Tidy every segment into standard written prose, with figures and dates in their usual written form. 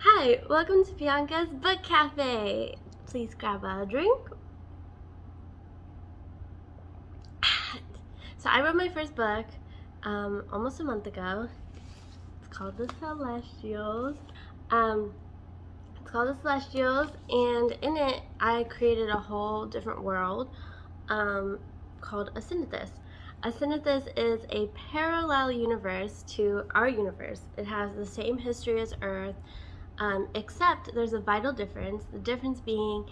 Hi, welcome to Bianca's Book Cafe. Please grab a drink. So I wrote my first book almost a month ago. It's called The Celestials. Um, it's called The Celestials, and in it I created a whole different world called Asynithus. Asynithus is a parallel universe to our universe. It has the same history as Earth. Except there's a vital difference, the difference being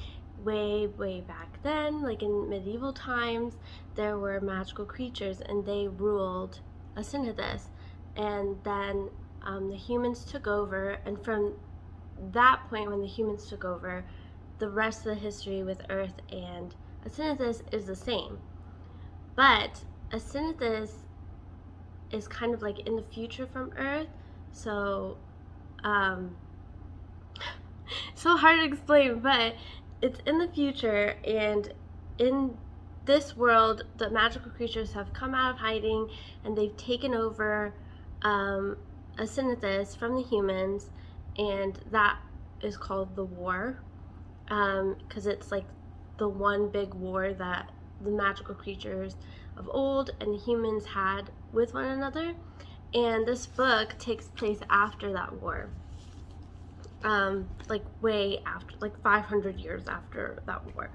way back then, like in medieval times, there were magical creatures and they ruled Asynithus. And then the humans took over, and from that point when the humans took over, the rest of the history with Earth and Asynithus is the same. But Asynithus is kind of like in the future from Earth, so so hard to explain, but it's in the future, and in this world, the magical creatures have come out of hiding and they've taken over Asynithus from the humans, and that is called the war, because it's like the one big war that the magical creatures of old and the humans had with one another. And this book takes place after that war. Like way after, like 500 years after that war.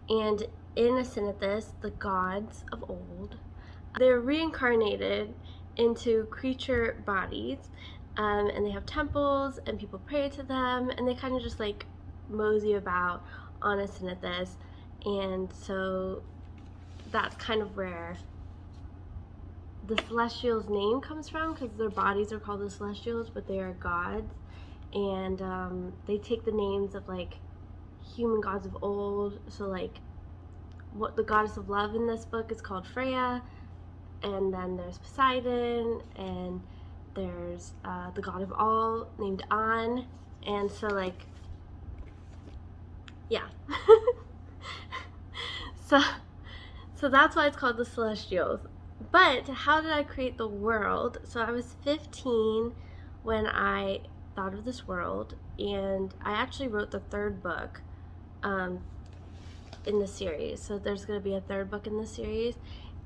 And in Asynithus, the gods of old, they're reincarnated into creature bodies, and they have temples, and people pray to them, and they kind of just like mosey about on Asynithus. And so that's kind of where the Celestials name comes from, because their bodies are called the Celestials, but they are gods. And they take the names of like human gods of old. So like what the goddess of love in this book is called Freya, and then there's Poseidon, and there's the god of all named An. And so like, yeah. so that's why it's called the Celestials. But how did I create the world? So I was 15 when I thought of this world, and I actually wrote the third book in the series. So there's going to be a third book in the series,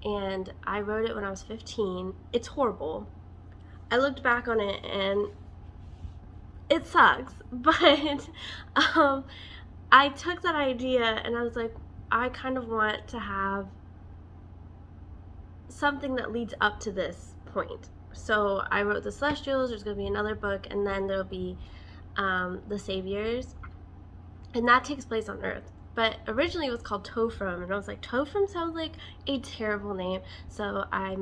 and I wrote it when I was 15. It's horrible. I looked back on it and it sucks, but I took that idea and I was like, I kind of want to have something that leads up to this point. So I wrote the Celestials, there's going to be another book, and then there'll be the Saviors, and that takes place on Earth. But originally it was called Tofram, and I was like, Tofram sounds like a terrible name, so I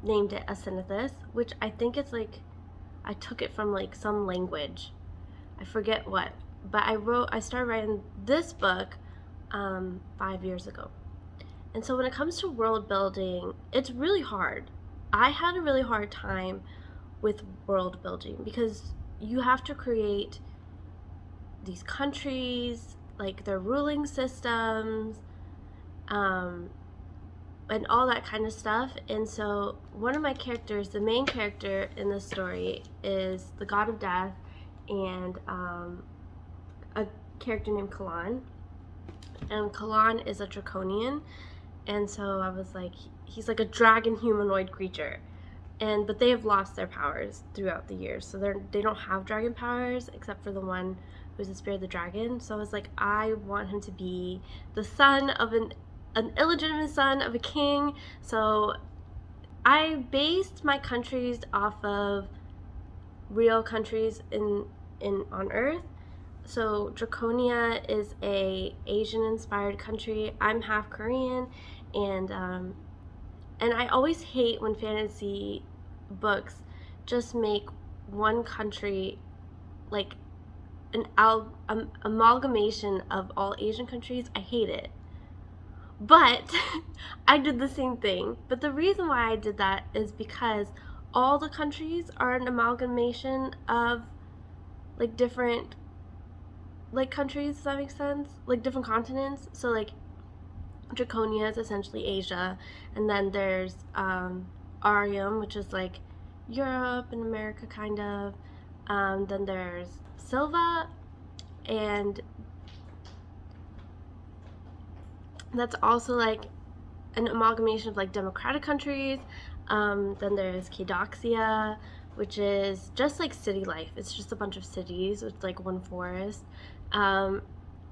named it Asynithus, which I think it's like, I took it from like some language, I forget what, but I started writing this book 5 years ago. And so when it comes to world building, it's really hard. I had a really hard time with world building because you have to create these countries, like their ruling systems, and all that kind of stuff. And so one of my characters, the main character in this story, is the god of death, and a character named Kalan. And Kalan is a draconian. And so I was like, he's like a dragon humanoid creature, but they have lost their powers throughout the years, so they don't have dragon powers except for the one who's the spirit of the dragon. So I was like, I want him to be the son of an illegitimate son of a king. So I based my countries off of real countries on Earth. So Draconia is a Asian-inspired country. I'm half Korean, and I always hate when fantasy books just make one country like an amalgamation of all Asian countries. I hate it. But I did the same thing. But the reason why I did that is because all the countries are an amalgamation of like different like countries, does that make sense? Like different continents. So like Draconia is essentially Asia, and then there's Arium, which is like Europe and America kind of. Then there's Silva, and that's also like an amalgamation of like democratic countries. Then there's Cadoxia, which is just like city life. It's just a bunch of cities with like one forest. And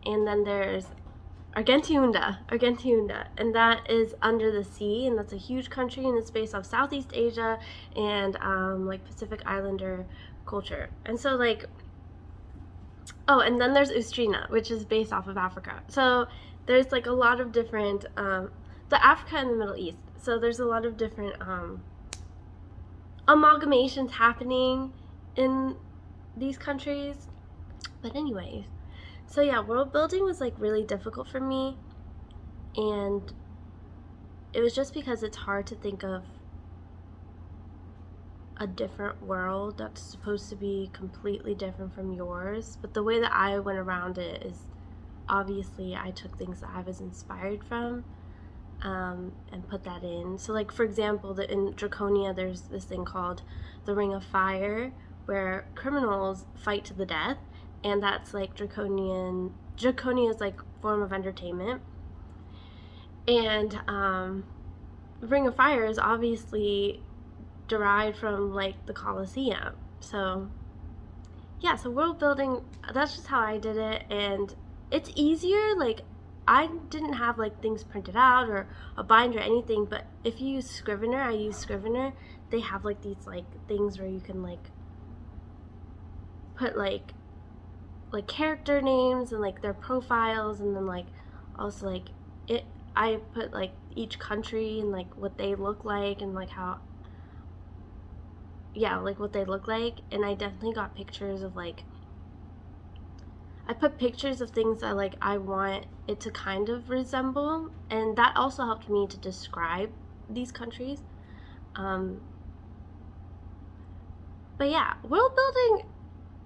then there's Argentina, and that is under the sea, and that's a huge country, and it's based off Southeast Asia and like Pacific Islander culture. And so like, oh, and then there's Ustrina, which is based off of Africa. So there's like a lot of different, the Africa and the Middle East. So there's a lot of different amalgamations happening in these countries. But anyways, so yeah, world building was like really difficult for me, and it was just because it's hard to think of a different world that's supposed to be completely different from yours. But the way that I went around it is obviously I took things that I was inspired from and put that in. So like, for example, in Draconia there's this thing called the Ring of Fire, where criminals fight to the death, and that's like Draconia's like form of entertainment. And Ring of Fire is obviously derived from like the Colosseum. So yeah, so world building, that's just how I did it, and it's easier. Like, I didn't have like things printed out or a binder or anything, but if you use Scrivener, I use Scrivener, they have like these like things where you can like put like character names and like their profiles, and then like also like I put like each country and like what they look like, and like how, yeah, like what they look like. And I definitely got pictures of like, I put pictures of things that like I want it to kind of resemble, and that also helped me to describe these countries. But yeah, world building,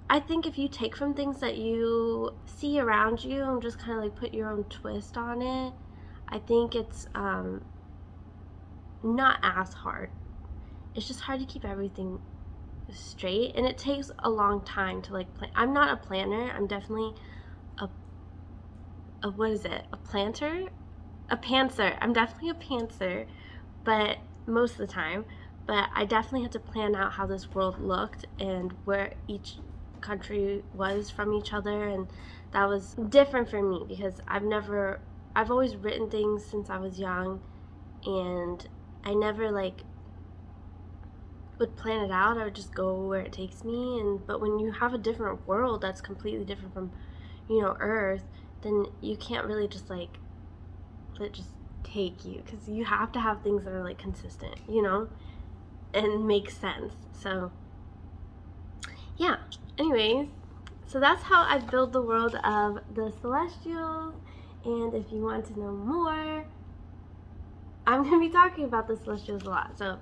I think if you take from things that you see around you and just kind of like put your own twist on it, I think it's not as hard. It's just hard to keep everything straight, and it takes a long time to like plan. I'm not a planner. I'm definitely a what is it? A planter? A pantser. I'm definitely a pantser, but most of the time. But I definitely had to plan out how this world looked and where each country was from each other, and that was different for me because I've always written things since I was young, and I never like would plan it out. I would just go where it takes me. But when you have a different world that's completely different from, Earth, then you can't really just like let it just take you, because you have to have things that are like consistent, and make sense. So yeah, anyways, so that's how I build the world of the Celestials. And if you want to know more, I'm going to be talking about the Celestials a lot, so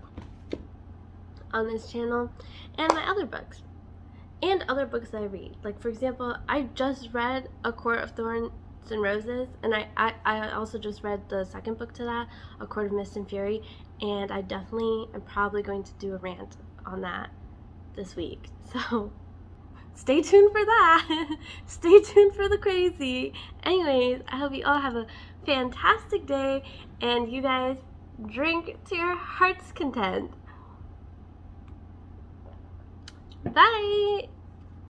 on this channel, and my other books, and other books that I read. Like, for example, I just read A Court of Thorns and Roses, and I also just read the second book to that, A Court of Mist and Fury, and I definitely am probably going to do a rant on that this week. So stay tuned for that. Stay tuned for the crazy. Anyways, I hope you all have a fantastic day, and you guys drink to your heart's content. Bye!